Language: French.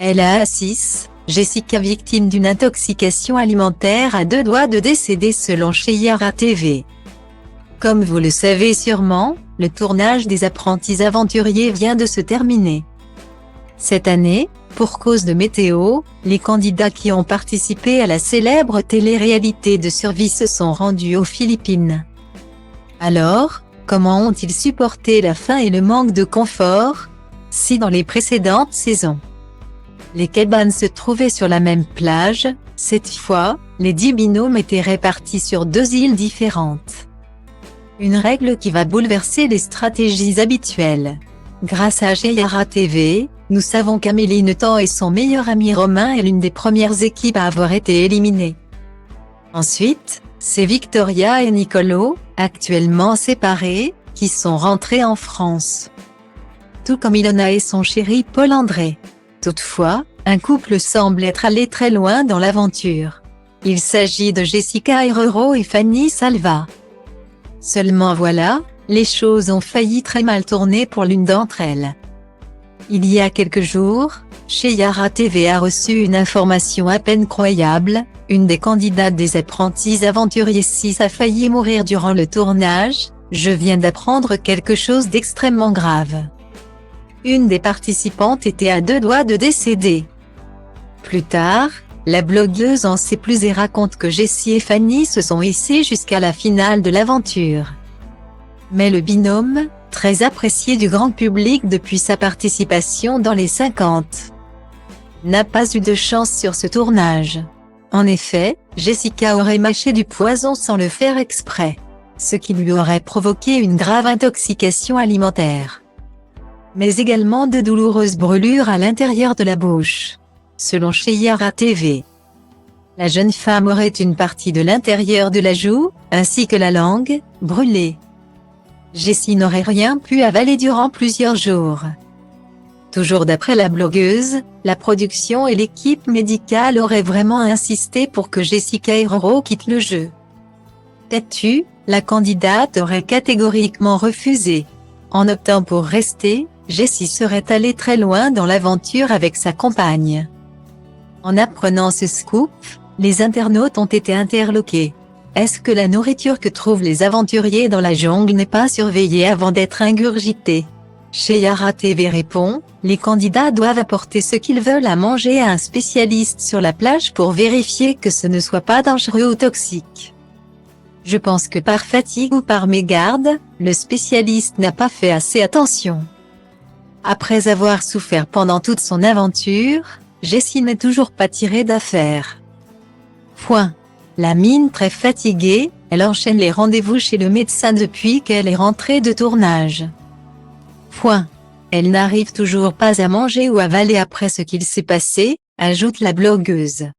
LA6, Jessica victime d'une intoxication alimentaire à 2 doigts de décéder selon Cheyara TV. Comme vous le savez sûrement, le tournage des Apprentis Aventuriers vient de se terminer. Cette année, pour cause de météo, les candidats qui ont participé à la célèbre télé-réalité de survie se sont rendus aux Philippines. Alors, comment ont-ils supporté la faim et le manque de confort, si dans les précédentes saisons, les cabanes se trouvaient sur la même plage, cette fois, les 10 binômes étaient répartis sur 2 îles différentes. Une règle qui va bouleverser les stratégies habituelles. Grâce à Cheyara TV, nous savons qu'Amélie Nothomb et son meilleur ami Romain est l'une des premières équipes à avoir été éliminées. Ensuite, c'est Victoria et Nicolo, actuellement séparés, qui sont rentrés en France. Tout comme Ilona et son chéri Paul-André. Toutefois, un couple semble être allé très loin dans l'aventure. Il s'agit de Jessica Herrero et Fanny Salva. Seulement voilà, les choses ont failli très mal tourner pour l'une d'entre elles. Il y a quelques jours, Cheyara TV a reçu une information à peine croyable, une des candidates des Apprentis Aventuriers 6 a failli mourir durant le tournage. Je viens d'apprendre quelque chose d'extrêmement grave. Une des participantes était à 2 doigts de décéder. Plus tard, la blogueuse en sait plus et raconte que Jessie et Fanny se sont hissées jusqu'à la finale de l'aventure. Mais le binôme, très apprécié du grand public depuis sa participation dans les 50, n'a pas eu de chance sur ce tournage. En effet, Jessica aurait mâché du poison sans le faire exprès, ce qui lui aurait provoqué une grave intoxication alimentaire, mais également de douloureuses brûlures à l'intérieur de la bouche. Selon Cheyara TV, la jeune femme aurait une partie de l'intérieur de la joue, ainsi que la langue, brûlée. Jessie n'aurait rien pu avaler durant plusieurs jours. Toujours d'après la blogueuse, la production et l'équipe médicale auraient vraiment insisté pour que Jessica Herrero quitte le jeu. Têtue, la candidate aurait catégoriquement refusé. En optant pour rester, Jessie serait allée très loin dans l'aventure avec sa compagne. En apprenant ce scoop, les internautes ont été interloqués. Est-ce que la nourriture que trouvent les aventuriers dans la jungle n'est pas surveillée avant d'être ingurgitée? Cheyara TV répond, les candidats doivent apporter ce qu'ils veulent à manger à un spécialiste sur la plage pour vérifier que ce ne soit pas dangereux ou toxique. Je pense que par fatigue ou par mégarde, le spécialiste n'a pas fait assez attention. Après avoir souffert pendant toute son aventure, Jessie n'est toujours pas tirée d'affaire. Point. La mine très fatiguée, elle enchaîne les rendez-vous chez le médecin depuis qu'elle est rentrée de tournage. Point. Elle n'arrive toujours pas à manger ou avaler après ce qu'il s'est passé, ajoute la blogueuse.